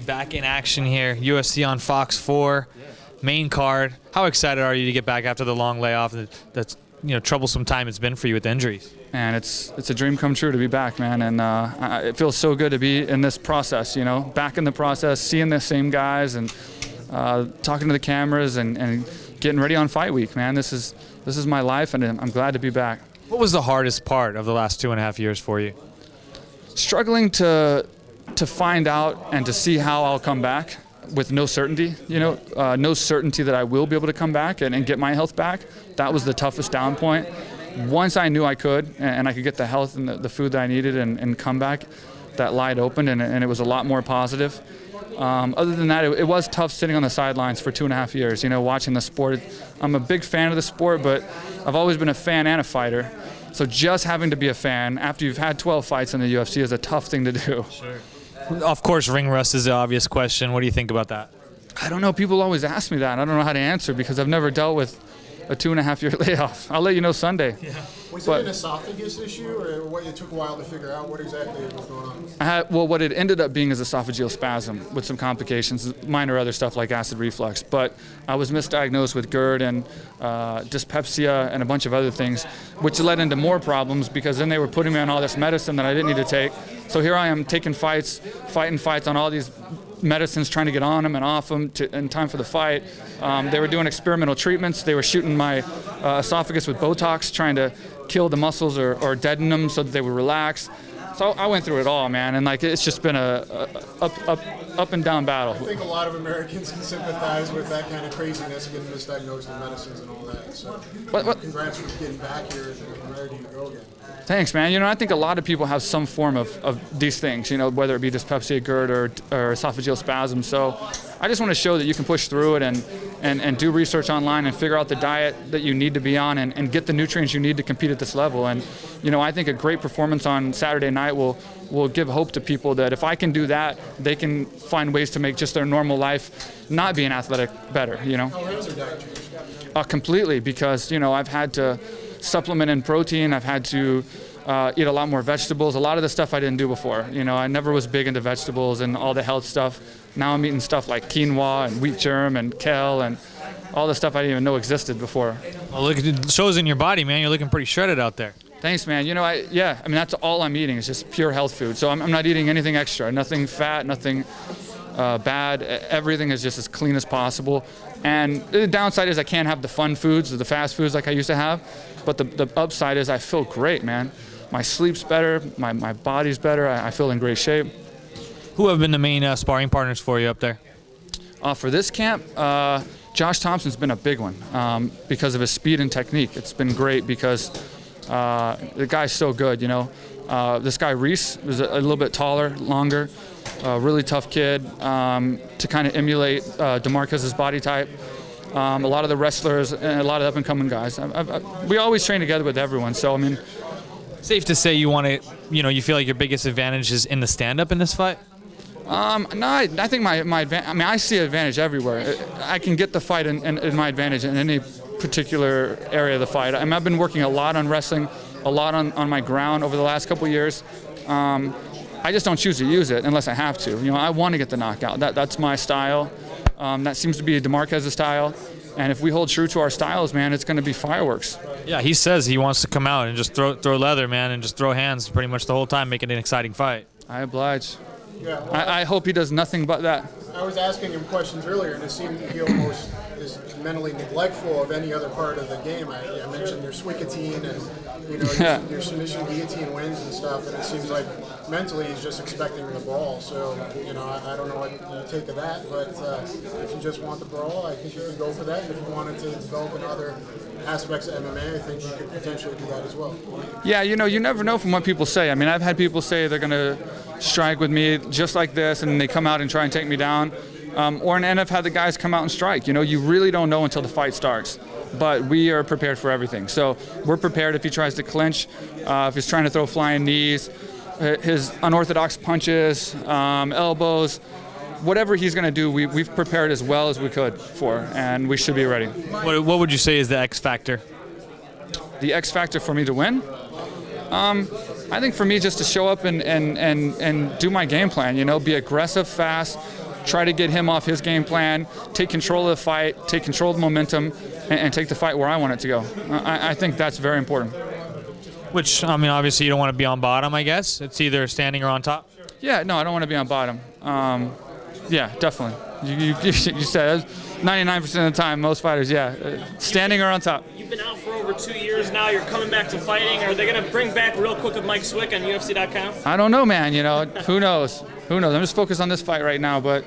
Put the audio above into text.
Back in action here, UFC on Fox 4, main card. How excited are you to get back after the long layoff? That's troublesome time it's been for you with injuries. And it's a dream come true to be back, man. And it feels so good to be in this process, back in the process, seeing the same guys and talking to the cameras and getting ready on fight week, man. This is my life, and I'm glad to be back. What was the hardest part of the last 2.5 years for you? Struggling to find out and to see how I'll come back with no certainty, no certainty that I will be able to come back and get my health back. That was the toughest down point. Once I knew I could and I could get the health and the food that I needed and come back, that light opened and it was a lot more positive. Other than that, it was tough sitting on the sidelines for 2.5 years, watching the sport. I'm a big fan of the sport, but I've always been a fan and a fighter. So just having to be a fan after you've had 12 fights in the UFC is a tough thing to do. Sure. Of course, ring rust is the obvious question. What do you think about that? I don't know. People always ask me that. I don't know how to answer because I've never dealt with a 2.5-year layoff. I'll let you know Sunday. Yeah. Was it an esophagus issue, or what? It took a while to figure out what exactly was going on? What it ended up being is esophageal spasm with some complications, minor other stuff like acid reflux. But I was misdiagnosed with GERD and dyspepsia and a bunch of other things, which led into more problems because then they were putting me on all this medicine that I didn't need to take. So here I am taking fighting fights on all these medicines, trying to get on them and off them in time for the fight. They were doing experimental treatments. They were shooting my esophagus with Botox, trying to kill the muscles or deaden them so that they would relax. So I went through it all, man, and it's just been a up and down battle. I think a lot of Americans can sympathize with that kind of craziness, getting misdiagnosed with medicines and all that. So congrats for getting back here and ready to go again. Thanks, man. I think a lot of people have some form of these things, whether it be dyspepsia, GERD, or esophageal spasm. So I just want to show that you can push through it and do research online and figure out the diet that you need to be on and get the nutrients you need to compete at this level. And, I think a great performance on Saturday night will give hope to people that if I can do that, they can find ways to make just their normal life not being athletic better, How has your diet changed? Completely, because, I've had to supplement in protein. I've had to eat a lot more vegetables, a lot of the stuff I didn't do before. I never was big into vegetables and all the health stuff. Now I'm eating stuff like quinoa and wheat germ and kale and all the stuff I didn't even know existed before. Well, look, it shows in your body, man. You're looking pretty shredded out there. Thanks, man. That's all I'm eating is just pure health food. So I'm not eating anything extra, nothing fat, nothing bad. Everything is just as clean as possible. And the downside is I can't have the fun foods or the fast foods like I used to have. But the upside is I feel great, man. My sleep's better, my body's better, I feel in great shape. Who have been the main sparring partners for you up there? For this camp, Josh Thompson's been a big one because of his speed and technique. It's been great because the guy's so good, This guy, Reese, was a little bit taller, longer, really tough kid to kind of emulate Damarques' body type. A lot of the wrestlers and a lot of up-and-coming guys. We always train together with everyone, so I mean. Safe to say you want to, you feel like your biggest advantage is in the stand-up in this fight? No, I think I see advantage everywhere. I can get the fight in my advantage in any particular area of the fight. I've been working a lot on wrestling, a lot on my ground over the last couple of years. I just don't choose to use it unless I have to. I want to get the knockout. That's my style. That seems to be Damarques' style. And if we hold true to our styles, man, it's going to be fireworks. Yeah, he says he wants to come out and just throw leather, man, and just throw hands pretty much the whole time, making it an exciting fight. I oblige. Yeah, well, I hope he does nothing but that. I was asking him questions earlier, and it seemed he almost is mentally neglectful of any other part of the game. I mentioned your Swickatine and your submission guillotine wins and stuff, and it seems like mentally he's just expecting the brawl. So I don't know what you take of that, but if you just want the brawl, I think you can go for that. And if you wanted to develop in other aspects of MMA, I think you could potentially do that as well. Yeah, you never know from what people say. I mean, I've had people say they're going to strike with me just like this, and they come out and try and take me down. And I've had the guys come out and strike. You really don't know until the fight starts. But we are prepared for everything. So we're prepared if he tries to clinch, if he's trying to throw flying knees, his unorthodox punches, elbows, whatever he's going to do, we've prepared as well as we could for, and we should be ready. What would you say is the X factor? The X factor for me to win? I think for me just to show up and do my game plan, be aggressive, fast, try to get him off his game plan, take control of the fight, take control of the momentum, and take the fight where I want it to go. I think that's very important. Which, I mean, obviously you don't want to be on bottom, I guess. It's either standing or on top. Yeah, no, I don't want to be on bottom. Yeah, definitely. You said 99% of the time, most fighters, standing or on top. You've been out for over 2 years now. You're coming back to fighting. Are they going to bring back real quick with Mike Swick on UFC.com? I don't know, man. Who knows? Who knows? I'm just focused on this fight right now, but